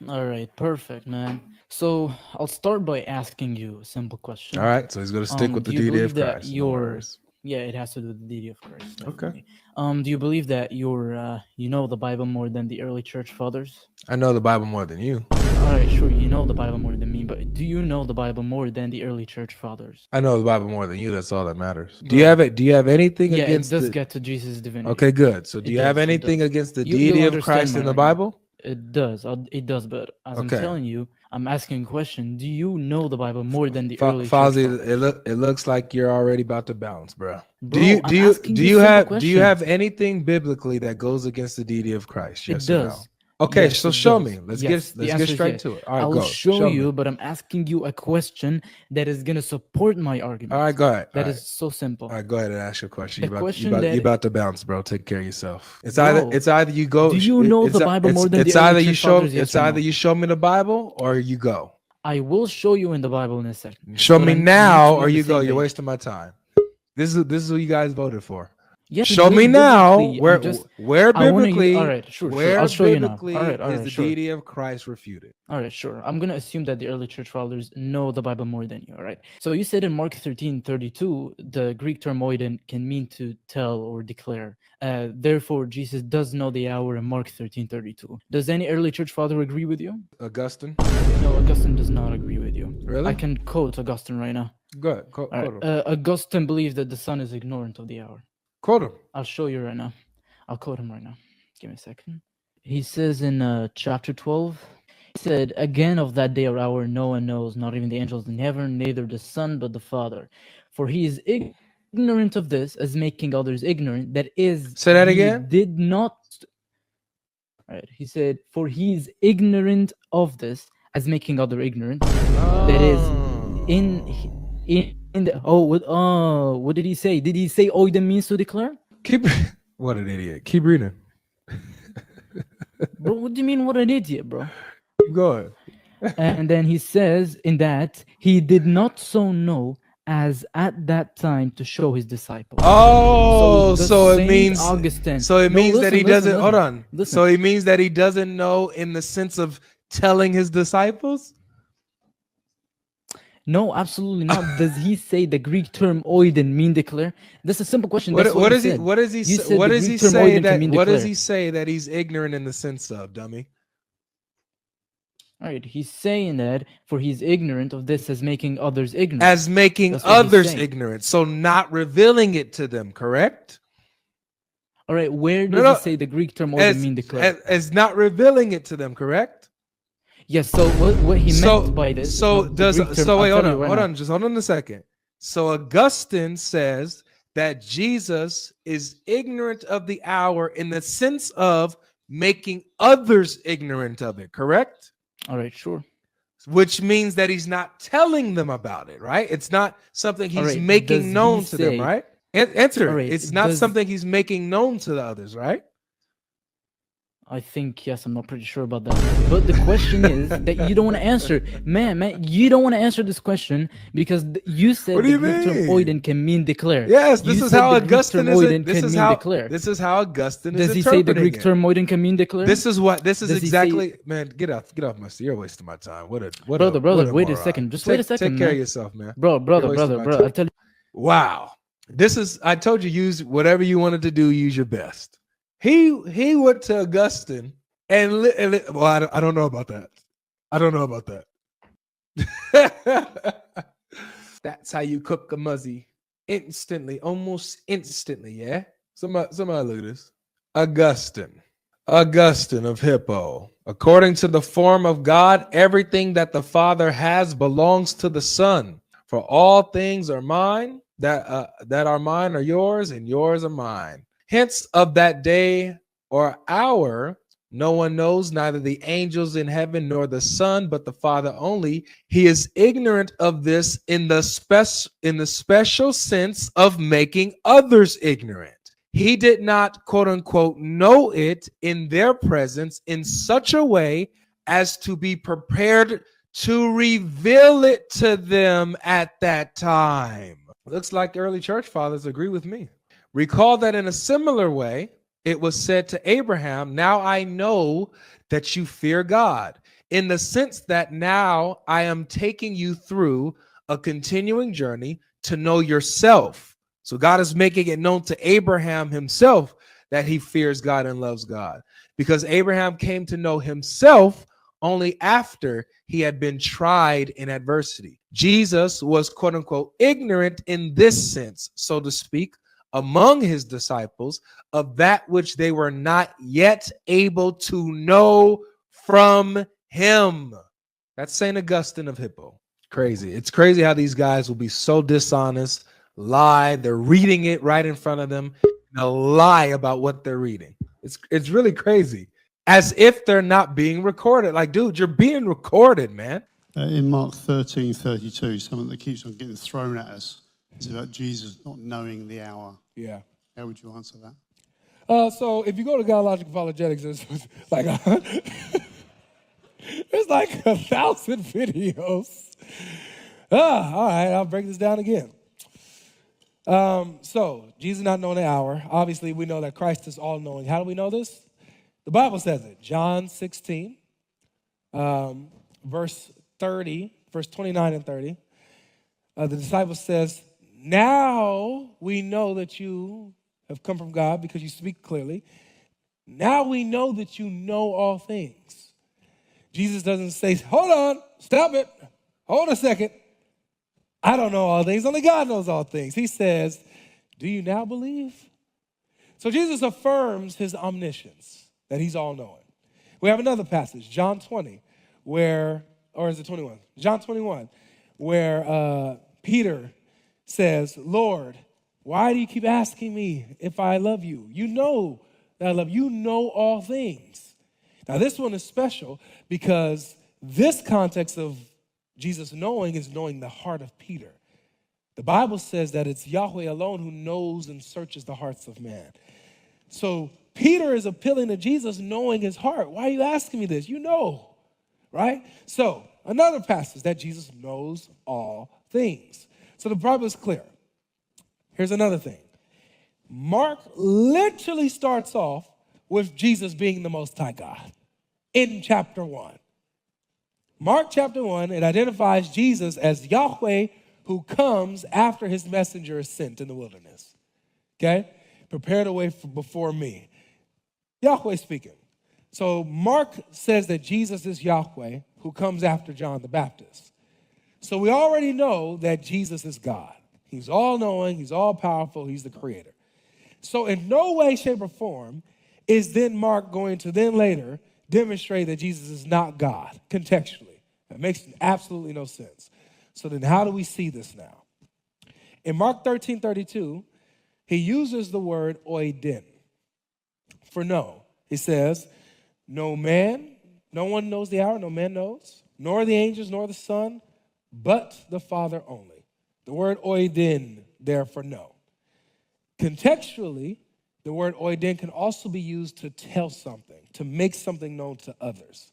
All right, perfect, man. So I'll start by asking you a simple All question. right, so he's going to stick with Do the you deity believe of that Christ. No your worries. yeah, it has to do with the deity of Christ, Okay. definitely. Do you believe that you know the Bible more than the early church fathers? I know the Bible more than you. All right, sure, you know the Bible more than me, but do you know the Bible more than the early church fathers? I know the Bible more than you. That's all that matters. Do you have Bro, it? Do you have anything yeah, it against does the? get to Jesus' Okay, divinity. good. So do It you have does. It anything does. against the You'll deity of understand Christ my in the argument. Bible? It does. It does. But as I'm Okay. telling you, I'm asking a question. Do you know the Bible more than the early church Fozzy, fathers? it looks like you're already about to bounce, bro. Bro, I'm asking Do you a you simple question. have anything biblically that goes against the deity of Christ? It Yes or no? does. Okay, Yes, so it show does. me. Yes. The Let's get answer is straight yes. to it. All right, I'll go. show Show me. you, but I'm asking you a question that is gonna support my All right, argument. go ahead. All That right. is so All simple. right, go ahead and ask your question. The question You that, about to bounce, bro. Take care of yourself. bro, It's either you go. do you know the Bible more than the early church fathers? Yes It's or either no? you show me the Bible or you go. I will show you in the Bible in a second, Show but me we need to now be or on the you go. same You're page. wasting my time. This is who you guys voted for. Yes, we Show me did now biblically. I'm just, I want to use. All right, sure, sure. I'll where show you now. biblically All is right, the sure. deity of Christ refuted. All right, sure. I'm gonna assume that the early church fathers know the Bible more than you. All right. So you said in Mark 13:32, the Greek term oiden can mean to tell or declare. Therefore, Jesus does know the hour in Mark 13:32. Does any early church father agree with you? Augustine, No, Augustine does not agree with you. I really? can quote Augustine right now. Good. All right. Quote him. Augustine believes that the son is ignorant of the hour. Quote him. I'll show you right now. I'll quote him right now. Give me a second. He says in chapter 12, he said, again of that day or hour no one knows, not even the angels in heaven, neither the Son, but the Father. For he is ignorant of this, as making others ignorant. That is, Say he that again. did not. All right. He said, for he is ignorant of this, as making other ignorant. That is, in Oh. in the what did he say? Did he say oiden means to declare? Keep. What an idiot. Keep reading. Bro, what do you mean? What an idiot, bro? Keep going. And then he says in that he did not so know as at that time to show his disciples. Oh, So the so it Saint means Augustine. so it No, means that he doesn't. Hold on. listen. So it means that he doesn't know in the sense of telling his disciples. No, absolutely not. Does he say the Greek term oiden mean declare? That's a simple question. That's What what he does he? said. What does he? You Say, said what the does he Greek term say oiden can that? mean What does declare. he say that he's ignorant in the sense of, dummy? All right, he's saying that for he's ignorant of this as making others ignorant. As making That's what he's others saying. ignorant, so not revealing it to them. Correct? All right, where No, does no. it say the Greek term oiden mean declare? As not revealing it to them. Correct? Yes. So what he meant by this? So the does Greek term, so wait, I'll hold tell on, you right hold now. on, just hold on a second. So Augustine says that Jesus is ignorant of the hour in the sense of making others ignorant of it, correct? All right, sure. Which means that he's not telling them about it, right? It's not something All he's right. making Does known he to them, say? right? Answer All it. right. It's not something he's making known to the others, right? I think yes. I'm not pretty sure about that. But the question is that you don't want to answer, man. You don't want to answer this question because you said What do the you Greek term mean? oiden can mean declare. Yes, You this is said how the Greek Augustine term is. oiden can mean declare. This is how Augustine Does is he say the interpreting Greek it. term oiden can mean declare? This is Does he say- exactly, man. Get off my seat. You're wasting my time. What a brother. Wait a moron. second. Just wait a second, Take care man. of yourself, man. Brother. I tell you. Wow, I told you, use whatever you wanted to do. Use your best. He went to Augustine well, I don't know about that. I don't know about that. That's how you cook a muzzy instantly, almost instantly. Yeah. Somebody look at this. Augustine of Hippo. According to the form of God, everything that the Father has belongs to the Son. For all things are mine, that are mine are yours, and yours are mine. Hence, of that day or hour, no one knows, neither the angels in heaven nor the Son, but the Father only. He is ignorant of this in the special sense of making others ignorant. He did not, quote unquote, know it in their presence in such a way as to be prepared to reveal it to them at that time. Looks like early church fathers agree with me. Recall that in a similar way, it was said to Abraham, now I know that you fear God in the sense that now I am taking you through a continuing journey to know yourself. So God is making it known to Abraham himself that he fears God and loves God, because Abraham came to know himself only after he had been tried in adversity. Jesus was, quote unquote, ignorant in this sense, so to speak, among his disciples of that which they were not yet able to know from him. That's St. Augustine of Hippo. Crazy. It's crazy how these guys will be so dishonest, lie. They're reading it right in front of them. They'll lie about what they're reading. It's really crazy. As if they're not being recorded. Like, dude, you're being recorded, man. In Mark 13:32, something that keeps on getting thrown at us is about Jesus not knowing the hour. Yeah. How would you answer that? So if you go to GodLogic Apologetics, it's like there's like 1,000 videos. All right, I'll break this down again. So Jesus not knowing the hour. Obviously, we know that Christ is all-knowing. How do we know this? The Bible says it. John 16, verse 30, verse 29 and 30. The disciple says, now we know that you have come from God because you speak clearly. Now we know that you know all things. Jesus doesn't say, hold on, stop it, hold a second. I don't know all things, only God knows all things. He says, do you now believe? So Jesus affirms his omniscience, that he's all-knowing. We have another passage, John 20, where, or is it 21? John 21, where Peter says, Lord, why do you keep asking me if I love you? You know that I love you. You know all things. Now, this one is special because this context of Jesus knowing is knowing the heart of Peter. The Bible says that it's Yahweh alone who knows and searches the hearts of man. So Peter is appealing to Jesus knowing his heart. Why are you asking me this? You know, right? So another passage that Jesus knows all things. So the Bible is clear. Here's another thing. Mark literally starts off with Jesus being the Most High God in chapter 1. Mark chapter 1, it identifies Jesus as Yahweh who comes after his messenger is sent in the wilderness. Okay? Prepared a way before me. Yahweh speaking. So Mark says that Jesus is Yahweh who comes after John the Baptist. So we already know that Jesus is God. He's all-knowing, he's all-powerful, he's the creator. So in no way, shape, or form is then Mark going to then later demonstrate that Jesus is not God, contextually. That makes absolutely no sense. So then how do we see this now? In Mark 13:32, he uses the word oidin for know. He says, no man, no one knows the hour, no man knows, nor the angels, nor the Son, but the Father only. The word oidin there for know. Contextually, the word oidin can also be used to tell something, to make something known to others.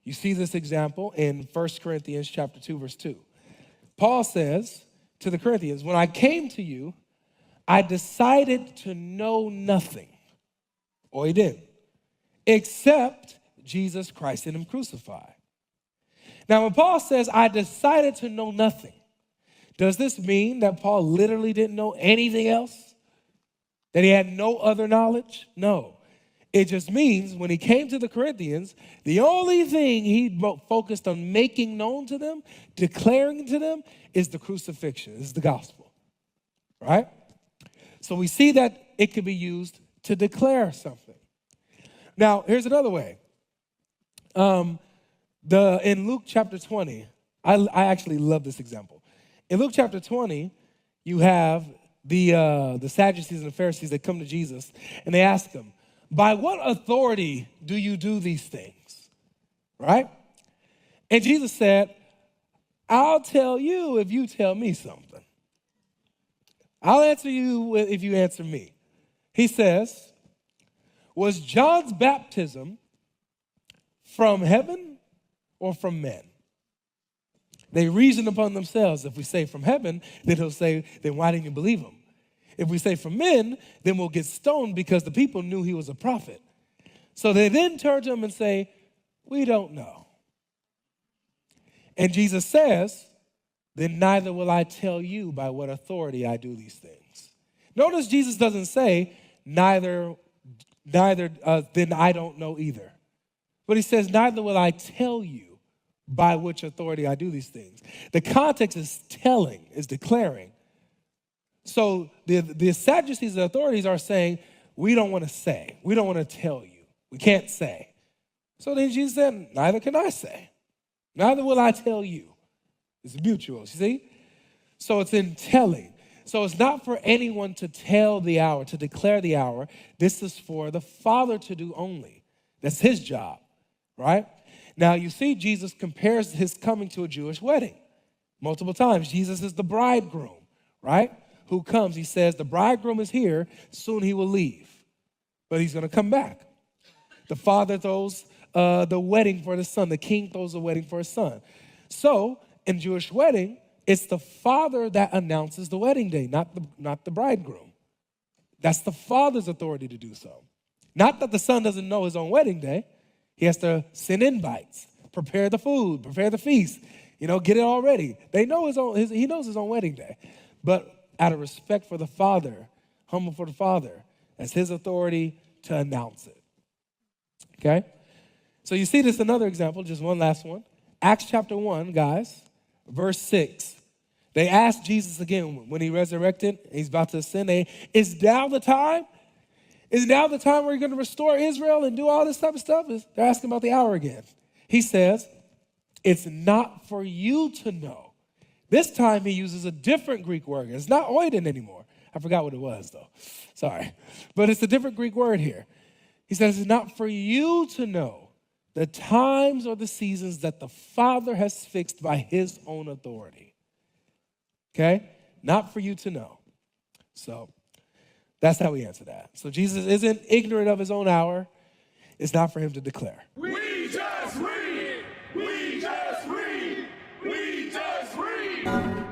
You see this example in 1 Corinthians chapter 2, verse 2. Paul says to the Corinthians, when I came to you, I decided to know nothing, oidin, except Jesus Christ and him crucified. Now, when Paul says, I decided to know nothing, does this mean that Paul literally didn't know anything else? That he had no other knowledge? No. It just means when he came to the Corinthians, the only thing he focused on making known to them, declaring to them, is the crucifixion, is the gospel, right? So we see that it could be used to declare something. Now, here's another way. In Luke chapter 20, I actually love this example. In Luke chapter 20, you have the Sadducees and the Pharisees that come to Jesus, and they ask him, by what authority do you do these things? Right? And Jesus said, I'll tell you if you tell me something. I'll answer you if you answer me. He says, was John's baptism from heaven or from men? They reason upon themselves. If we say from heaven, then he'll say, then why didn't you believe him? If we say from men, then we'll get stoned because the people knew he was a prophet. So they then turn to him and say, we don't know. And Jesus says, then neither will I tell you by what authority I do these things. Notice Jesus doesn't say, neither then I don't know either. But he says, neither will I tell you by which authority I do these things. The context is telling, is declaring. So the Sadducees, the authorities are saying, we don't want to say. We don't want to tell you. We can't say. So then Jesus said, neither can I say. Neither will I tell you. It's mutual, you see? So it's in telling. So it's not for anyone to tell the hour, to declare the hour. This is for the Father to do only. That's his job, right? Now you see Jesus compares his coming to a Jewish wedding multiple times. Jesus is the bridegroom, right? Who comes, he says, the bridegroom is here, soon he will leave, but he's going to come back. The father throws the wedding for the son. The king throws the wedding for his son. So in Jewish wedding, it's the father that announces the wedding day, not the bridegroom. That's the father's authority to do so. Not that the son doesn't know his own wedding day. He has to send invites, prepare the food, prepare the feast, get it all ready. They know he knows his own wedding day. But out of respect for the father, humble for the father, that's his authority to announce it. Okay? So you see this another example, just one last one. Acts chapter 1, guys, verse 6. They asked Jesus again when he resurrected, he's about to ascend, is now the time? Is now the time where you're going to restore Israel and do all this type of stuff? They're asking about the hour again. He says, it's not for you to know. This time he uses a different Greek word. It's not oiden anymore. I forgot what it was, though. Sorry. But it's a different Greek word here. He says, it's not for you to know the times or the seasons that the Father has fixed by his own authority. Okay? Not for you to know. So that's how we answer that. So Jesus isn't ignorant of his own hour. It's not for him to declare. We just read. We just read. We just read.